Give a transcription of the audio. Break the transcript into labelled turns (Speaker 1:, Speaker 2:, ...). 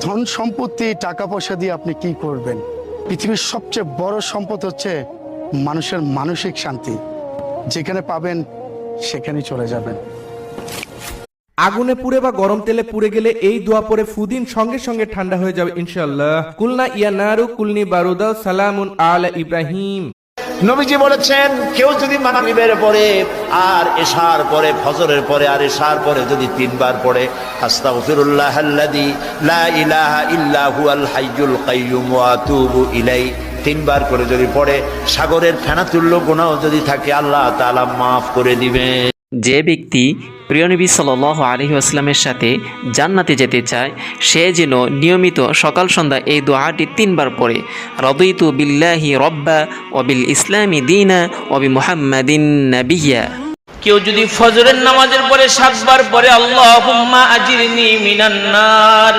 Speaker 1: ধন সম্পত্তি টাকা পয়সা দিয়ে আপনি কি করবেন? পৃথিবীর সবচেয়ে বড় সম্পদ হচ্ছে মানুষের মানসিক শান্তি। যেখানে পাবেন সেখানেই চলে যাবেন।
Speaker 2: আগুনে পুড়ে বা গরম তেলে পুড়ে গেলে এই দোয়া পরে ফুদিন সঙ্গে সঙ্গে ঠান্ডা হয়ে যাবে ইনশাআল্লাহ। কুলনা ইয়া নারু কুলনি বারুদা সালামুন আলা ইব্রাহিম।
Speaker 3: নবীজি বলেছেন, কেউ যদি মাগরিবের পরে আর এশার পরে, ফজরের পরে আর এশার পরে যদি 3 বার পড়ে, আস্তাগফিরুল্লাহাল্লাযী লা ইলাহা ইল্লা হুয়াল হাইয়ুল কাইয়্যুম ওয়া আতুবু ইলাইহি, 3 বার করে যদি পড়ে, সাগরের ফেনাতুল্য গুনাহ যদি থাকে আল্লাহ তাআলা মাফ করে দিবেন।
Speaker 4: যে ব্যক্তি প্রিয় নবী সাল্লাল্লাহু আলাইহি ওয়াসাল্লামের সাথে জান্নাতে যেতে চায়, সে যেন নিয়মিত সকাল সন্ধ্যা এই দোয়াটি 3 বার পড়ে। রাদিতু বিল্লাহি রাব্বা ওয়া বিল ইসলামি দীনা ওয়া বিমুহাম্মাদিন নাবিয়্যা।
Speaker 5: কেউ যদি ফজরের নামাজের পরে 7 বার পড়ে, আল্লাহুম্মা আজিরনি মিনান নার,